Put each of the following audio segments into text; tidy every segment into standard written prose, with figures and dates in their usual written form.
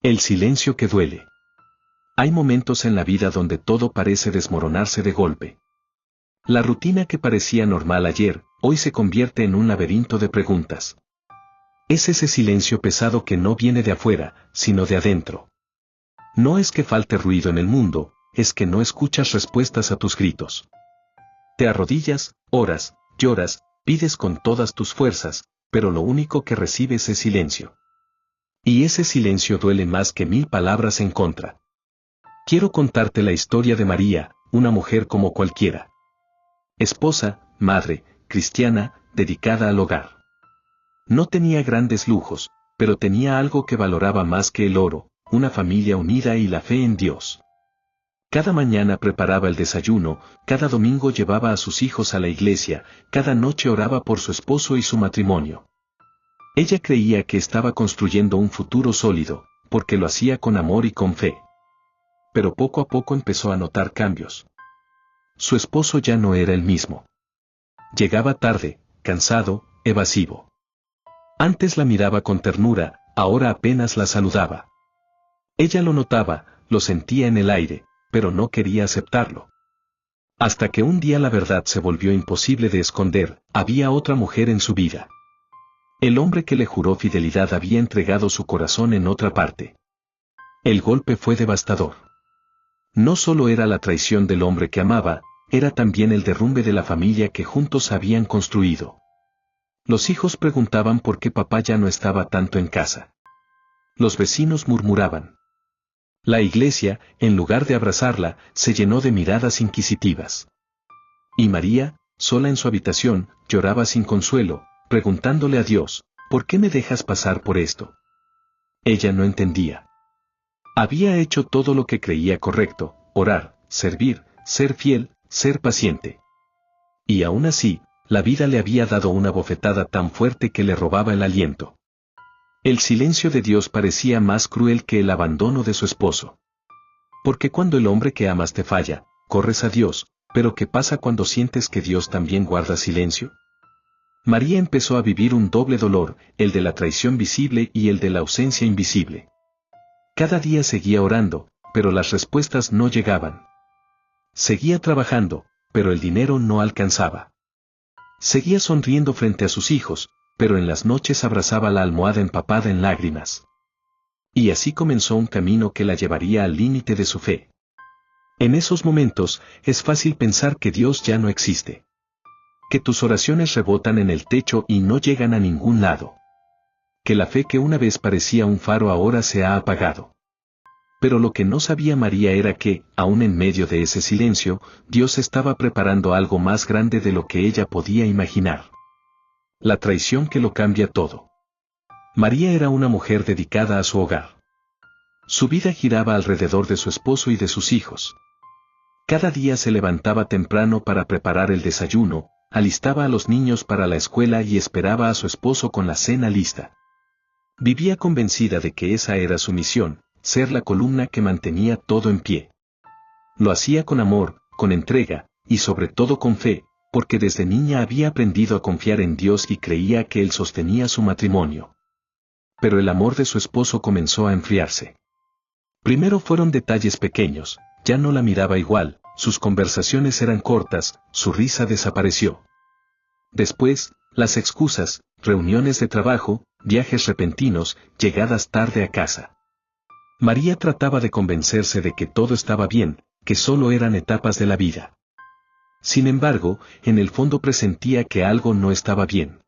El silencio que duele. Hay momentos en la vida donde todo parece desmoronarse de golpe. La rutina que parecía normal ayer, hoy se convierte en un laberinto de preguntas. Es ese silencio pesado que no viene de afuera, sino de adentro. No es que falte ruido en el mundo, es que no escuchas respuestas a tus gritos. Te arrodillas, oras, lloras, pides con todas tus fuerzas, pero lo único que recibes es silencio. Y ese silencio duele más que 1000 palabras en contra. Quiero contarte la historia de María, una mujer como cualquiera. Esposa, madre, cristiana, dedicada al hogar. No tenía grandes lujos, pero tenía algo que valoraba más que el oro, una familia unida y la fe en Dios. Cada mañana preparaba el desayuno, cada domingo llevaba a sus hijos a la iglesia, cada noche oraba por su esposo y su matrimonio. Ella creía que estaba construyendo un futuro sólido, porque lo hacía con amor y con fe. Pero poco a poco empezó a notar cambios. Su esposo ya no era el mismo. Llegaba tarde, cansado, evasivo. Antes la miraba con ternura, ahora apenas la saludaba. Ella lo notaba, lo sentía en el aire, pero no quería aceptarlo. Hasta que un día la verdad se volvió imposible de esconder, había otra mujer en su vida. El hombre que le juró fidelidad había entregado su corazón en otra parte. El golpe fue devastador. No solo era la traición del hombre que amaba, era también el derrumbe de la familia que juntos habían construido. Los hijos preguntaban por qué papá ya no estaba tanto en casa. Los vecinos murmuraban. La iglesia, en lugar de abrazarla, se llenó de miradas inquisitivas. Y María, sola en su habitación, lloraba sin consuelo, preguntándole a Dios, ¿por qué me dejas pasar por esto? Ella no entendía. Había hecho todo lo que creía correcto, orar, servir, ser fiel, ser paciente. Y aún así, la vida le había dado una bofetada tan fuerte que le robaba el aliento. El silencio de Dios parecía más cruel que el abandono de su esposo. Porque cuando el hombre que amas te falla, corres a Dios, pero ¿qué pasa cuando sientes que Dios también guarda silencio? María empezó a vivir un doble dolor, el de la traición visible y el de la ausencia invisible. Cada día seguía orando, pero las respuestas no llegaban. Seguía trabajando, pero el dinero no alcanzaba. Seguía sonriendo frente a sus hijos, pero en las noches abrazaba la almohada empapada en lágrimas. Y así comenzó un camino que la llevaría al límite de su fe. En esos momentos, es fácil pensar que Dios ya no existe. Que tus oraciones rebotan en el techo y no llegan a ningún lado. Que la fe que una vez parecía un faro ahora se ha apagado. Pero lo que no sabía María era que, aún en medio de ese silencio, Dios estaba preparando algo más grande de lo que ella podía imaginar. La traición que lo cambia todo. María era una mujer dedicada a su hogar. Su vida giraba alrededor de su esposo y de sus hijos. Cada día se levantaba temprano para preparar el desayuno, alistaba a los niños para la escuela y esperaba a su esposo con la cena lista. Vivía convencida de que esa era su misión, ser la columna que mantenía todo en pie. Lo hacía con amor, con entrega, y sobre todo con fe, porque desde niña había aprendido a confiar en Dios y creía que Él sostenía su matrimonio. Pero el amor de su esposo comenzó a enfriarse. Primero fueron detalles pequeños, ya no la miraba igual, sus conversaciones eran cortas, su risa desapareció. Después, las excusas, reuniones de trabajo, viajes repentinos, llegadas tarde a casa. María trataba de convencerse de que todo estaba bien, que solo eran etapas de la vida. Sin embargo, en el fondo presentía que algo no estaba bien.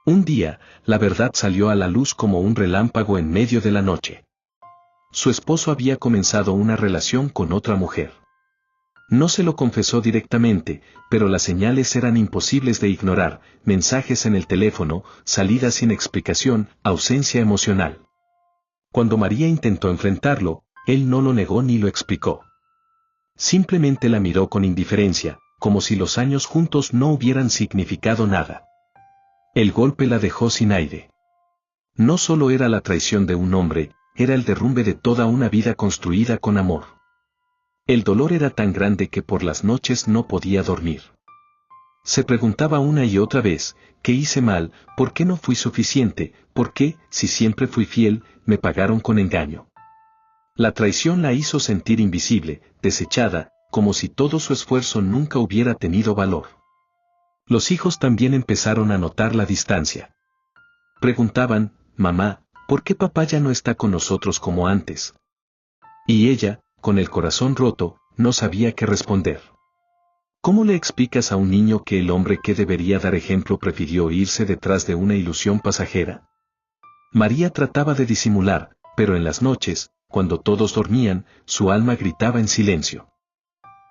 Un día, la verdad salió a la luz como un relámpago en medio de la noche. Su esposo había comenzado una relación con otra mujer. No se lo confesó directamente, pero las señales eran imposibles de ignorar, mensajes en el teléfono, salidas sin explicación, ausencia emocional. Cuando María intentó enfrentarlo, él no lo negó ni lo explicó. Simplemente la miró con indiferencia, como si los años juntos no hubieran significado nada. El golpe la dejó sin aire. No solo era la traición de un hombre, era el derrumbe de toda una vida construida con amor. El dolor era tan grande que por las noches no podía dormir. Se preguntaba una y otra vez, ¿qué hice mal? ¿Por qué no fui suficiente? ¿Por qué, si siempre fui fiel, me pagaron con engaño? La traición la hizo sentir invisible, desechada, como si todo su esfuerzo nunca hubiera tenido valor. Los hijos también empezaron a notar la distancia. Preguntaban, mamá, ¿por qué papá ya no está con nosotros como antes? Y ella, con el corazón roto, no sabía qué responder. ¿Cómo le explicas a un niño que el hombre que debería dar ejemplo prefirió irse detrás de una ilusión pasajera? María trataba de disimular, pero en las noches, cuando todos dormían, su alma gritaba en silencio.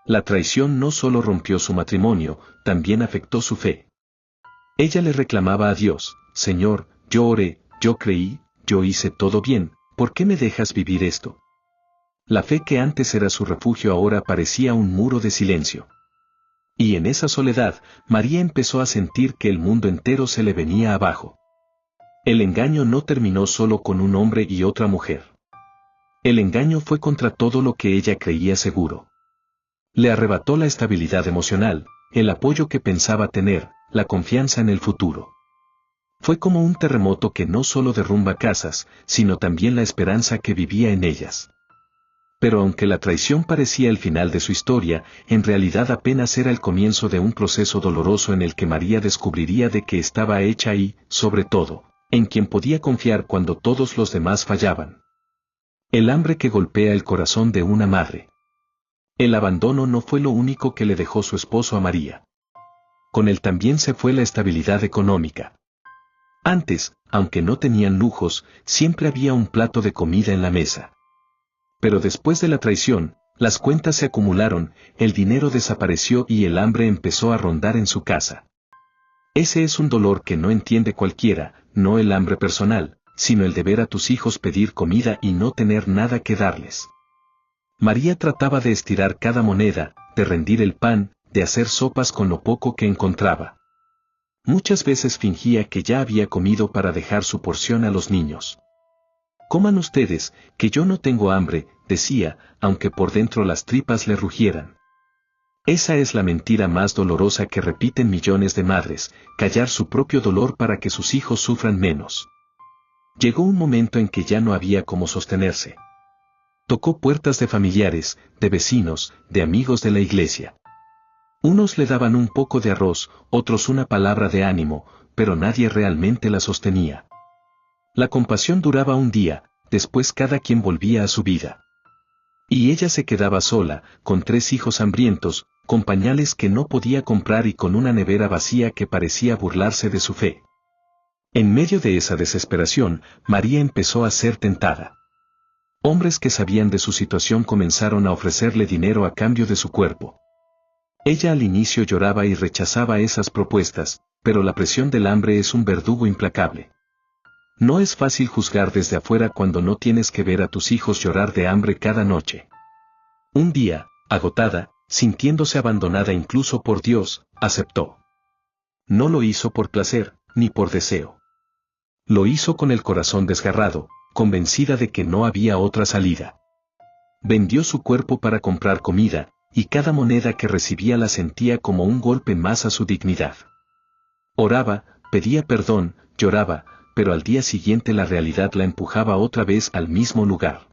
La traición no solo rompió su matrimonio, también afectó su fe. Ella le reclamaba a Dios, Señor, yo oré, yo creí, yo hice todo bien, ¿por qué me dejas vivir esto? La fe que antes era su refugio ahora parecía un muro de silencio. Y en esa soledad, María empezó a sentir que el mundo entero se le venía abajo. El engaño no terminó solo con un hombre y otra mujer. El engaño fue contra todo lo que ella creía seguro. Le arrebató la estabilidad emocional, el apoyo que pensaba tener, la confianza en el futuro. Fue como un terremoto que no solo derrumba casas, sino también la esperanza que vivía en ellas. Pero aunque la traición parecía el final de su historia, en realidad apenas era el comienzo de un proceso doloroso en el que María descubriría de qué estaba hecha y, sobre todo, en quien podía confiar cuando todos los demás fallaban. El hambre que golpea el corazón de una madre. El abandono no fue lo único que le dejó su esposo a María. Con él también se fue la estabilidad económica. Antes, aunque no tenían lujos, siempre había un plato de comida en la mesa. Pero después de la traición, las cuentas se acumularon, el dinero desapareció y el hambre empezó a rondar en su casa. Ese es un dolor que no entiende cualquiera, no el hambre personal, sino el de ver a tus hijos pedir comida y no tener nada que darles. María trataba de estirar cada moneda, de rendir el pan, de hacer sopas con lo poco que encontraba. Muchas veces fingía que ya había comido para dejar su porción a los niños. Coman ustedes, que yo no tengo hambre, decía, aunque por dentro las tripas le rugieran. Esa es la mentira más dolorosa que repiten millones de madres, callar su propio dolor para que sus hijos sufran menos. Llegó un momento en que ya no había cómo sostenerse. Tocó puertas de familiares, de vecinos, de amigos de la iglesia. Unos le daban un poco de arroz, otros una palabra de ánimo, pero nadie realmente la sostenía. La compasión duraba un día, después cada quien volvía a su vida. Y ella se quedaba sola, con 3 hijos hambrientos, con pañales que no podía comprar y con una nevera vacía que parecía burlarse de su fe. En medio de esa desesperación, María empezó a ser tentada. Hombres que sabían de su situación comenzaron a ofrecerle dinero a cambio de su cuerpo. Ella al inicio lloraba y rechazaba esas propuestas, pero la presión del hambre es un verdugo implacable. No es fácil juzgar desde afuera cuando no tienes que ver a tus hijos llorar de hambre cada noche. Un día, agotada, sintiéndose abandonada incluso por Dios, aceptó. No lo hizo por placer, ni por deseo. Lo hizo con el corazón desgarrado, convencida de que no había otra salida. Vendió su cuerpo para comprar comida, y cada moneda que recibía la sentía como un golpe más a su dignidad. Oraba, pedía perdón, lloraba, pero al día siguiente la realidad la empujaba otra vez al mismo lugar.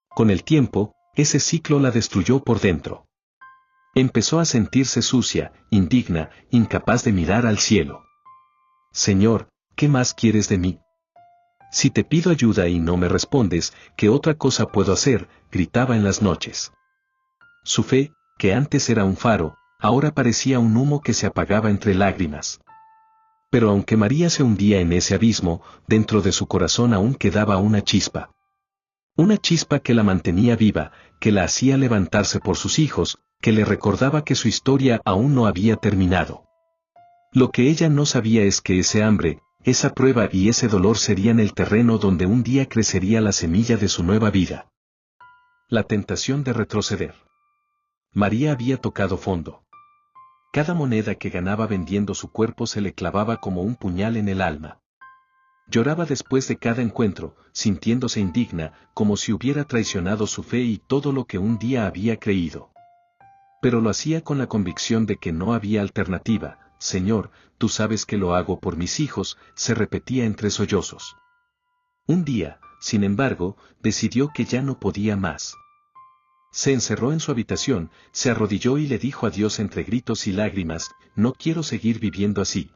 Con el tiempo, ese ciclo la destruyó por dentro. Empezó a sentirse sucia, indigna, incapaz de mirar al cielo. Señor, ¿qué más quieres de mí? Si te pido ayuda y no me respondes, ¿qué otra cosa puedo hacer?, gritaba en las noches. Su fe, que antes era un faro, ahora parecía un humo que se apagaba entre lágrimas. Pero aunque María se hundía en ese abismo, dentro de su corazón aún quedaba una chispa. Una chispa que la mantenía viva, que la hacía levantarse por sus hijos, que le recordaba que su historia aún no había terminado. Lo que ella no sabía es que ese hambre, esa prueba y ese dolor serían el terreno donde un día crecería la semilla de su nueva vida. La tentación de retroceder. María había tocado fondo. Cada moneda que ganaba vendiendo su cuerpo se le clavaba como un puñal en el alma. Lloraba después de cada encuentro, sintiéndose indigna, como si hubiera traicionado su fe y todo lo que un día había creído. Pero lo hacía con la convicción de que no había alternativa. Señor, tú sabes que lo hago por mis hijos, se repetía entre sollozos. Un día, sin embargo, decidió que ya no podía más. Se encerró en su habitación, se arrodilló y le dijo a Dios entre gritos y lágrimas: no quiero seguir viviendo así.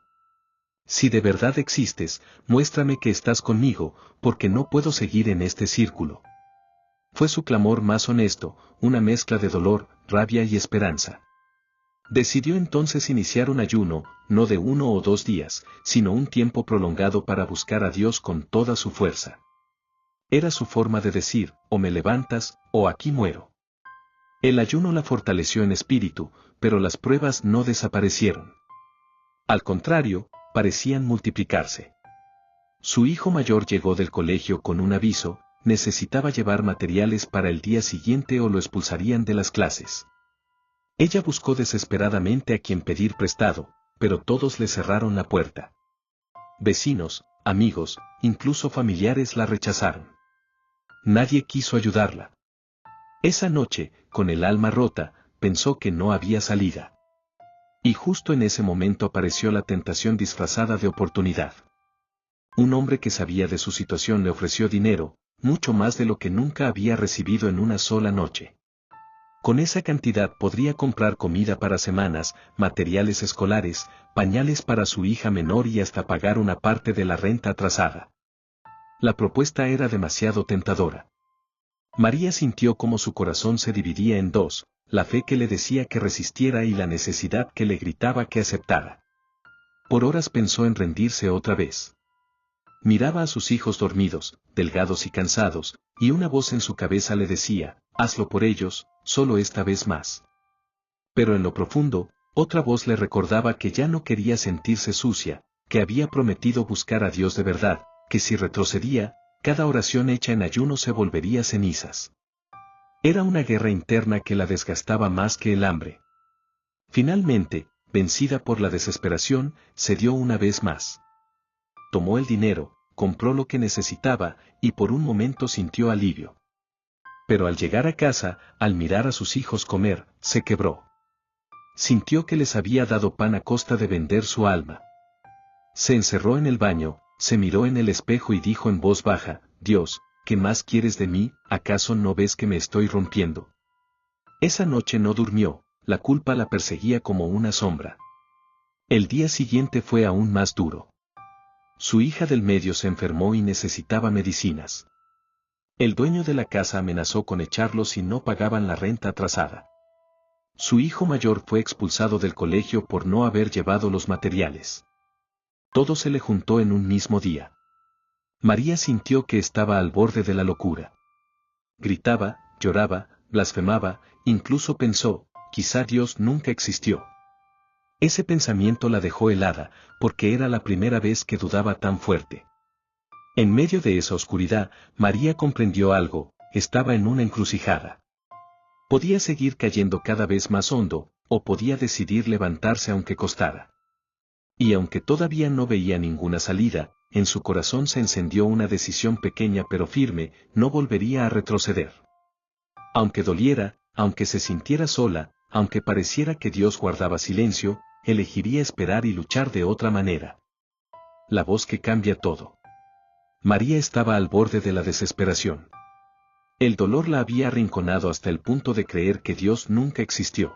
Si de verdad existes, muéstrame que estás conmigo, porque no puedo seguir en este círculo. Fue su clamor más honesto, una mezcla de dolor, rabia y esperanza. Decidió entonces iniciar un ayuno, no de 1 o 2 días, sino un tiempo prolongado para buscar a Dios con toda su fuerza. Era su forma de decir: o me levantas, o aquí muero. El ayuno la fortaleció en espíritu, pero las pruebas no desaparecieron. Al contrario, parecían multiplicarse. Su hijo mayor llegó del colegio con un aviso: necesitaba llevar materiales para el día siguiente o lo expulsarían de las clases. Ella buscó desesperadamente a quien pedir prestado, pero todos le cerraron la puerta. Vecinos, amigos, incluso familiares la rechazaron. Nadie quiso ayudarla. Esa noche, con el alma rota, pensó que no había salida. Y justo en ese momento apareció la tentación disfrazada de oportunidad. Un hombre que sabía de su situación le ofreció dinero, mucho más de lo que nunca había recibido en una sola noche. Con esa cantidad podría comprar comida para semanas, materiales escolares, pañales para su hija menor y hasta pagar una parte de la renta atrasada. La propuesta era demasiado tentadora. María sintió como su corazón se dividía en dos: la fe que le decía que resistiera y la necesidad que le gritaba que aceptara. Por horas pensó en rendirse otra vez. Miraba a sus hijos dormidos, delgados y cansados, y una voz en su cabeza le decía: hazlo por ellos, solo esta vez más. Pero en lo profundo, otra voz le recordaba que ya no quería sentirse sucia, que había prometido buscar a Dios de verdad, que si retrocedía, cada oración hecha en ayuno se volvería cenizas. Era una guerra interna que la desgastaba más que el hambre. Finalmente, vencida por la desesperación, cedió una vez más. Tomó el dinero, compró lo que necesitaba, y por un momento sintió alivio. Pero al llegar a casa, al mirar a sus hijos comer, se quebró. Sintió que les había dado pan a costa de vender su alma. Se encerró en el baño, se miró en el espejo y dijo en voz baja: Dios, ¿qué más quieres de mí? ¿Acaso no ves que me estoy rompiendo? Esa noche no durmió, la culpa la perseguía como una sombra. El día siguiente fue aún más duro. Su hija del medio se enfermó y necesitaba medicinas. El dueño de la casa amenazó con echarlos si no pagaban la renta atrasada. Su hijo mayor fue expulsado del colegio por no haber llevado los materiales. Todo se le juntó en un mismo día. María sintió que estaba al borde de la locura. Gritaba, lloraba, blasfemaba, incluso pensó: quizá Dios nunca existió. Ese pensamiento la dejó helada, porque era la primera vez que dudaba tan fuerte. En medio de esa oscuridad, María comprendió algo: estaba en una encrucijada. Podía seguir cayendo cada vez más hondo, o podía decidir levantarse aunque costara. Y aunque todavía no veía ninguna salida, en su corazón se encendió una decisión pequeña pero firme: no volvería a retroceder. Aunque doliera, aunque se sintiera sola, aunque pareciera que Dios guardaba silencio, elegiría esperar y luchar de otra manera. La voz que cambia todo. María estaba al borde de la desesperación. El dolor la había arrinconado hasta el punto de creer que Dios nunca existió.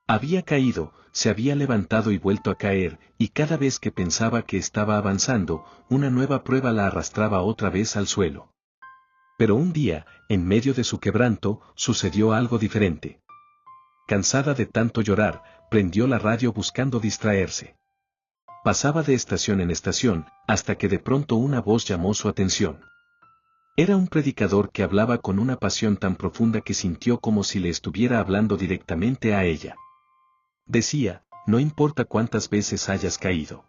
Había caído, se había levantado y vuelto a caer, y cada vez que pensaba que estaba avanzando, una nueva prueba la arrastraba otra vez al suelo. Pero un día, en medio de su quebranto, sucedió algo diferente. Cansada de tanto llorar, prendió la radio buscando distraerse. Pasaba de estación en estación, hasta que de pronto una voz llamó su atención. Era un predicador que hablaba con una pasión tan profunda que sintió como si le estuviera hablando directamente a ella. Decía: no importa cuántas veces hayas caído.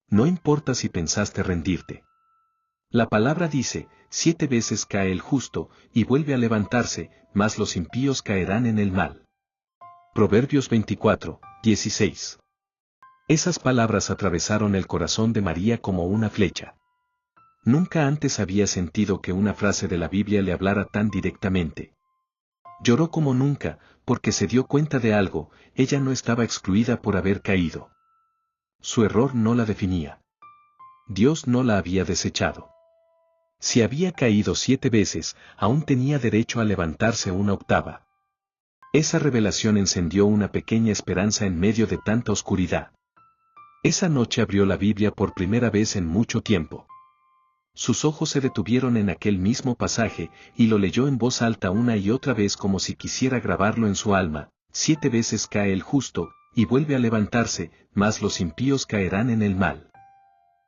No importa si pensaste rendirte. La palabra dice: 7 veces cae el justo, y vuelve a levantarse, mas los impíos caerán en el mal. Proverbios 24, 16. Esas palabras atravesaron el corazón de María como una flecha. Nunca antes había sentido que una frase de la Biblia le hablara tan directamente. Lloró como nunca, porque se dio cuenta de algo: ella no estaba excluida por haber caído. Su error no la definía. Dios no la había desechado. Si había caído 7 veces, aún tenía derecho a levantarse una octava. Esa revelación encendió una pequeña esperanza en medio de tanta oscuridad. Esa noche abrió la Biblia por primera vez en mucho tiempo. Sus ojos se detuvieron en aquel mismo pasaje, y lo leyó en voz alta una y otra vez como si quisiera grabarlo en su alma. 7 veces cae el justo, y vuelve a levantarse, mas los impíos caerán en el mal.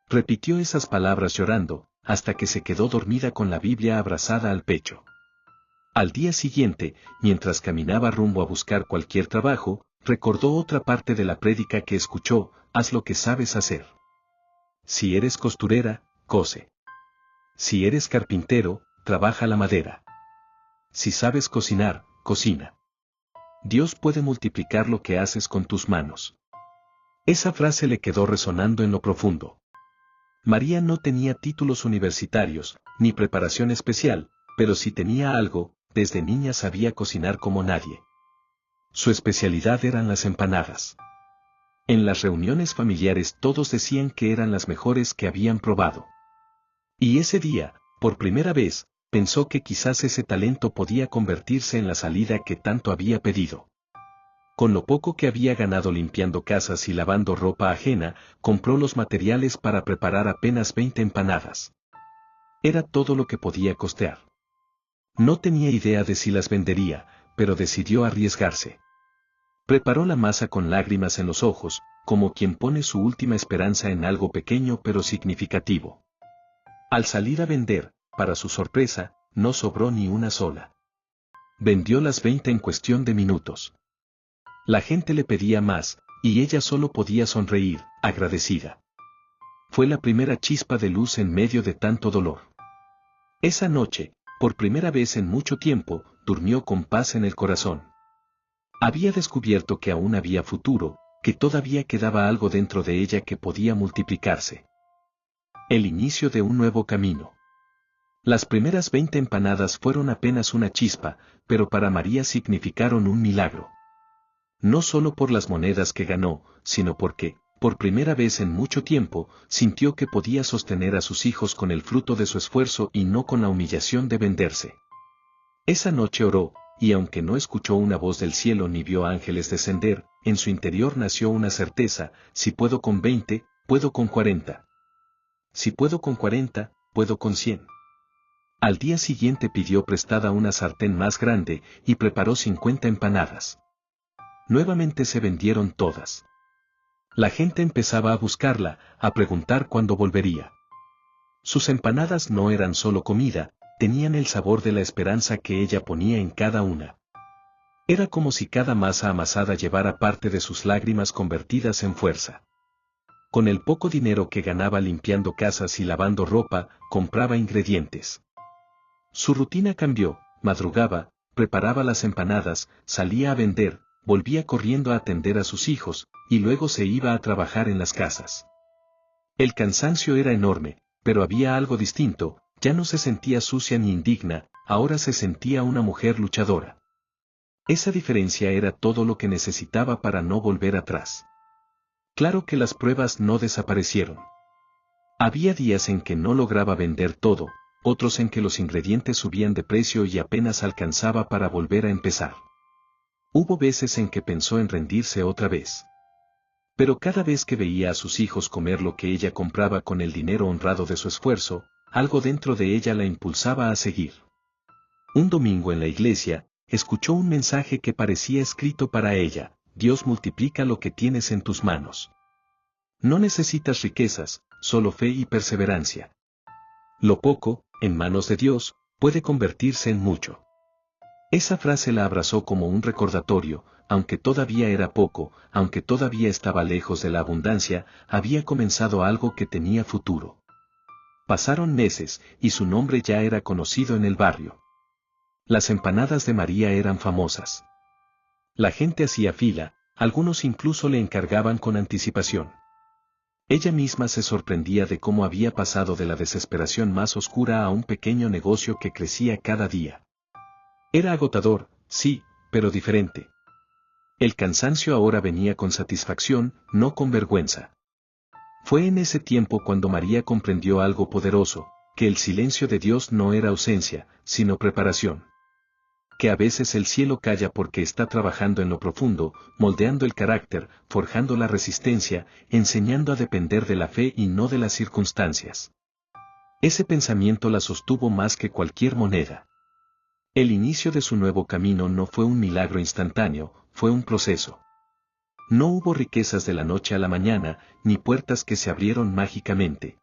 Repitió esas palabras llorando, hasta que se quedó dormida con la Biblia abrazada al pecho. Al día siguiente, mientras caminaba rumbo a buscar cualquier trabajo, recordó otra parte de la prédica que escuchó: haz lo que sabes hacer. Si eres costurera, cose. Si eres carpintero, trabaja la madera. Si sabes cocinar, cocina. Dios puede multiplicar lo que haces con tus manos. Esa frase le quedó resonando en lo profundo. María no tenía títulos universitarios, ni preparación especial, pero si tenía algo, desde niña sabía cocinar como nadie. Su especialidad eran las empanadas. En las reuniones familiares todos decían que eran las mejores que habían probado. Y ese día, por primera vez, pensó que quizás ese talento podía convertirse en la salida que tanto había pedido. Con lo poco que había ganado limpiando casas y lavando ropa ajena, compró los materiales para preparar apenas 20 empanadas. Era todo lo que podía costear. No tenía idea de si las vendería, pero decidió arriesgarse. Preparó la masa con lágrimas en los ojos, como quien pone su última esperanza en algo pequeño pero significativo. Al salir a vender, para su sorpresa, no sobró ni una sola. Vendió las 20 en cuestión de minutos. La gente le pedía más, y ella solo podía sonreír, agradecida. Fue la primera chispa de luz en medio de tanto dolor. Esa noche, por primera vez en mucho tiempo, durmió con paz en el corazón. Había descubierto que aún había futuro, que todavía quedaba algo dentro de ella que podía multiplicarse. El inicio de un nuevo camino. Las primeras 20 empanadas fueron apenas una chispa, pero para María significaron un milagro. No solo por las monedas que ganó, sino porque, por primera vez en mucho tiempo, sintió que podía sostener a sus hijos con el fruto de su esfuerzo y no con la humillación de venderse. Esa noche oró, y aunque no escuchó una voz del cielo ni vio ángeles descender, en su interior nació una certeza: si puedo con 20, puedo con 40. Si puedo con 40, puedo con 100. Al día siguiente pidió prestada una sartén más grande, y preparó 50 empanadas. Nuevamente se vendieron todas. La gente empezaba a buscarla, a preguntar cuándo volvería. Sus empanadas no eran solo comida, tenían el sabor de la esperanza que ella ponía en cada una. Era como si cada masa amasada llevara parte de sus lágrimas convertidas en fuerza. Con el poco dinero que ganaba limpiando casas y lavando ropa, compraba ingredientes. Su rutina cambió: madrugaba, preparaba las empanadas, salía a vender, volvía corriendo a atender a sus hijos, y luego se iba a trabajar en las casas. El cansancio era enorme, pero había algo distinto: ya no se sentía sucia ni indigna, ahora se sentía una mujer luchadora. Esa diferencia era todo lo que necesitaba para no volver atrás. Claro que las pruebas no desaparecieron. Había días en que no lograba vender todo, otros en que los ingredientes subían de precio y apenas alcanzaba para volver a empezar. Hubo veces en que pensó en rendirse otra vez. Pero cada vez que veía a sus hijos comer lo que ella compraba con el dinero honrado de su esfuerzo, algo dentro de ella la impulsaba a seguir. Un domingo en la iglesia, escuchó un mensaje que parecía escrito para ella: Dios multiplica lo que tienes en tus manos. No necesitas riquezas, solo fe y perseverancia. Lo poco, en manos de Dios, puede convertirse en mucho. Esa frase la abrazó como un recordatorio: aunque todavía era poco, aunque todavía estaba lejos de la abundancia, había comenzado algo que tenía futuro. Pasaron meses, y su nombre ya era conocido en el barrio. Las empanadas de María eran famosas. La gente hacía fila, algunos incluso le encargaban con anticipación. Ella misma se sorprendía de cómo había pasado de la desesperación más oscura a un pequeño negocio que crecía cada día. Era agotador, sí, pero diferente. El cansancio ahora venía con satisfacción, no con vergüenza. Fue en ese tiempo cuando María comprendió algo poderoso: que el silencio de Dios no era ausencia, sino preparación. Que a veces el cielo calla porque está trabajando en lo profundo, moldeando el carácter, forjando la resistencia, enseñando a depender de la fe y no de las circunstancias. Ese pensamiento la sostuvo más que cualquier moneda. El inicio de su nuevo camino no fue un milagro instantáneo, fue un proceso. No hubo riquezas de la noche a la mañana, ni puertas que se abrieron mágicamente.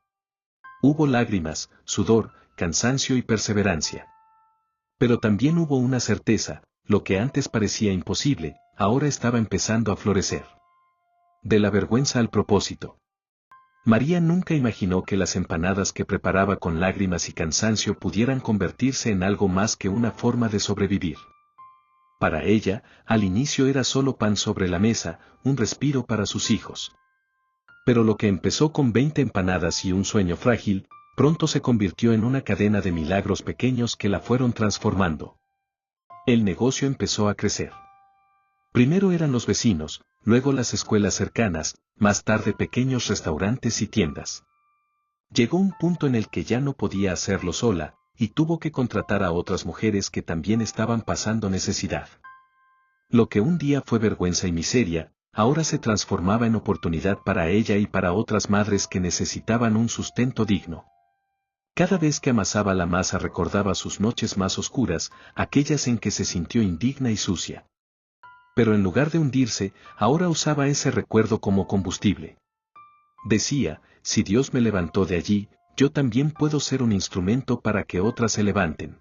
Hubo lágrimas, sudor, cansancio y perseverancia. Pero también hubo una certeza, lo que antes parecía imposible, ahora estaba empezando a florecer. De la vergüenza al propósito. María nunca imaginó que las empanadas que preparaba con lágrimas y cansancio pudieran convertirse en algo más que una forma de sobrevivir. Para ella, al inicio era solo pan sobre la mesa, un respiro para sus hijos. Pero lo que empezó con 20 empanadas y un sueño frágil, pronto se convirtió en una cadena de milagros pequeños que la fueron transformando. El negocio empezó a crecer. Primero eran los vecinos, luego las escuelas cercanas, más tarde pequeños restaurantes y tiendas. Llegó un punto en el que ya no podía hacerlo sola, y tuvo que contratar a otras mujeres que también estaban pasando necesidad. Lo que un día fue vergüenza y miseria, ahora se transformaba en oportunidad para ella y para otras madres que necesitaban un sustento digno. Cada vez que amasaba la masa recordaba sus noches más oscuras, aquellas en que se sintió indigna y sucia. Pero en lugar de hundirse, ahora usaba ese recuerdo como combustible. Decía, si Dios me levantó de allí, yo también puedo ser un instrumento para que otras se levanten.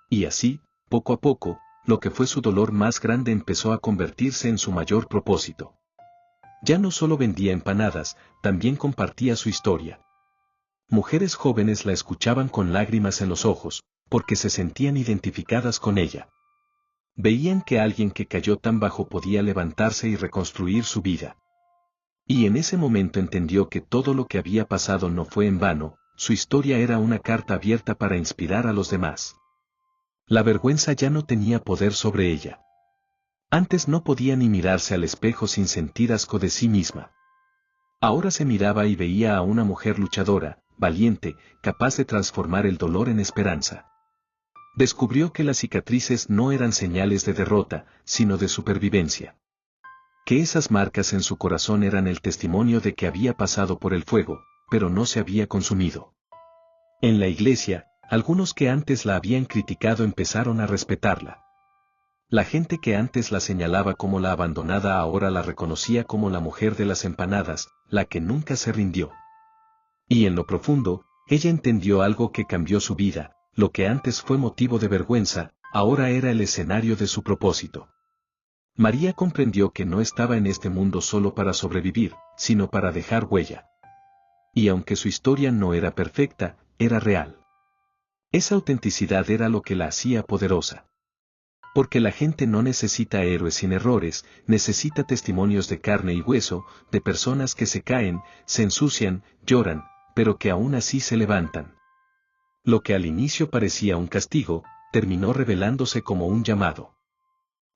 Y así, poco a poco, lo que fue su dolor más grande empezó a convertirse en su mayor propósito. Ya no solo vendía empanadas, también compartía su historia. Mujeres jóvenes la escuchaban con lágrimas en los ojos, porque se sentían identificadas con ella. Veían que alguien que cayó tan bajo podía levantarse y reconstruir su vida. Y en ese momento entendió que todo lo que había pasado no fue en vano, su historia era una carta abierta para inspirar a los demás. La vergüenza ya no tenía poder sobre ella. Antes no podía ni mirarse al espejo sin sentir asco de sí misma. Ahora se miraba y veía a una mujer luchadora, valiente, capaz de transformar el dolor en esperanza. Descubrió que las cicatrices no eran señales de derrota, sino de supervivencia. Que esas marcas en su corazón eran el testimonio de que había pasado por el fuego, pero no se había consumido. En la iglesia, algunos que antes la habían criticado empezaron a respetarla. La gente que antes la señalaba como la abandonada ahora la reconocía como la mujer de las empanadas, la que nunca se rindió. Y en lo profundo, ella entendió algo que cambió su vida, lo que antes fue motivo de vergüenza, ahora era el escenario de su propósito. María comprendió que no estaba en este mundo solo para sobrevivir, sino para dejar huella. Y aunque su historia no era perfecta, era real. Esa autenticidad era lo que la hacía poderosa. Porque la gente no necesita héroes sin errores, necesita testimonios de carne y hueso, de personas que se caen, se ensucian, lloran, pero que aún así se levantan. Lo que al inicio parecía un castigo, terminó revelándose como un llamado.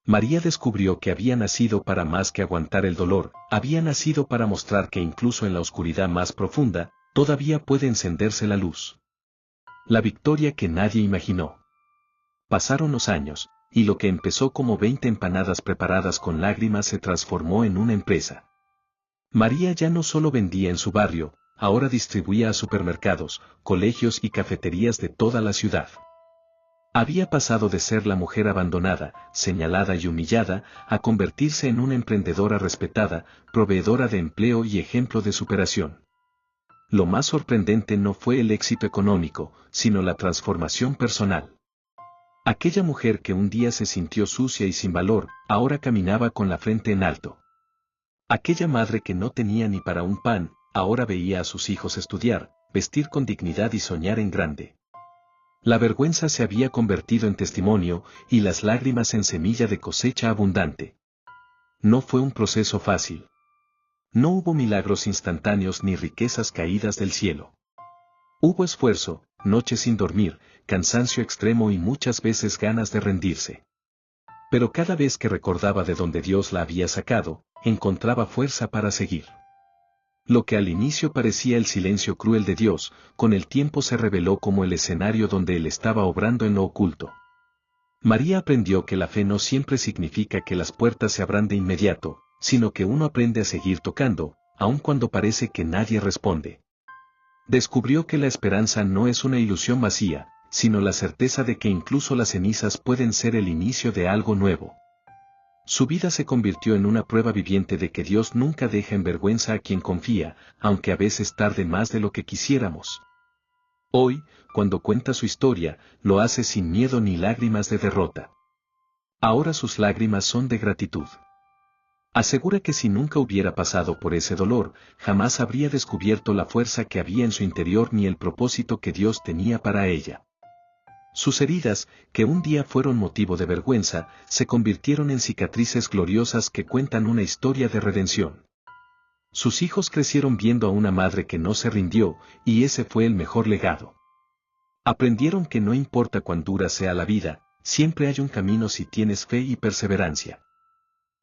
María descubrió que había nacido para más que aguantar el dolor, había nacido para mostrar que incluso en la oscuridad más profunda, todavía puede encenderse la luz. La victoria que nadie imaginó. Pasaron los años, y lo que empezó como 20 empanadas preparadas con lágrimas se transformó en una empresa. María ya no solo vendía en su barrio, ahora distribuía a supermercados, colegios y cafeterías de toda la ciudad. Había pasado de ser la mujer abandonada, señalada y humillada, a convertirse en una emprendedora respetada, proveedora de empleo y ejemplo de superación. Lo más sorprendente no fue el éxito económico, sino la transformación personal. Aquella mujer que un día se sintió sucia y sin valor, ahora caminaba con la frente en alto. Aquella madre que no tenía ni para un pan, ahora veía a sus hijos estudiar, vestir con dignidad y soñar en grande. La vergüenza se había convertido en testimonio, y las lágrimas en semilla de cosecha abundante. No fue un proceso fácil. No hubo milagros instantáneos ni riquezas caídas del cielo. Hubo esfuerzo, noches sin dormir, cansancio extremo y muchas veces ganas de rendirse. Pero cada vez que recordaba de donde Dios la había sacado, encontraba fuerza para seguir. Lo que al inicio parecía el silencio cruel de Dios, con el tiempo se reveló como el escenario donde Él estaba obrando en lo oculto. María aprendió que la fe no siempre significa que las puertas se abran de inmediato, sino que uno aprende a seguir tocando, aun cuando parece que nadie responde. Descubrió que la esperanza no es una ilusión vacía, sino la certeza de que incluso las cenizas pueden ser el inicio de algo nuevo. Su vida se convirtió en una prueba viviente de que Dios nunca deja en vergüenza a quien confía, aunque a veces tarde más de lo que quisiéramos. Hoy, cuando cuenta su historia, lo hace sin miedo ni lágrimas de derrota. Ahora sus lágrimas son de gratitud. Asegura que si nunca hubiera pasado por ese dolor, jamás habría descubierto la fuerza que había en su interior ni el propósito que Dios tenía para ella. Sus heridas, que un día fueron motivo de vergüenza, se convirtieron en cicatrices gloriosas que cuentan una historia de redención. Sus hijos crecieron viendo a una madre que no se rindió, y ese fue el mejor legado. Aprendieron que no importa cuán dura sea la vida, siempre hay un camino si tienes fe y perseverancia.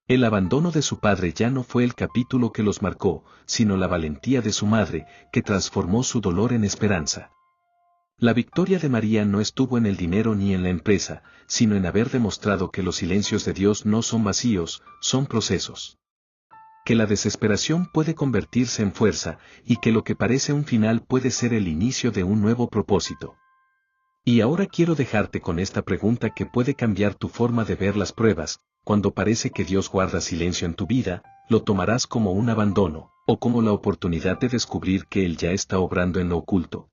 El abandono de su padre ya no fue el capítulo que los marcó, sino la valentía de su madre, que transformó su dolor en esperanza. La victoria de María no estuvo en el dinero ni en la empresa, sino en haber demostrado que los silencios de Dios no son vacíos, son procesos. Que la desesperación puede convertirse en fuerza, y que lo que parece un final puede ser el inicio de un nuevo propósito. Y ahora quiero dejarte con esta pregunta que puede cambiar tu forma de ver las pruebas. Cuando parece que Dios guarda silencio en tu vida, ¿lo tomarás como un abandono, o como la oportunidad de descubrir que Él ya está obrando en lo oculto?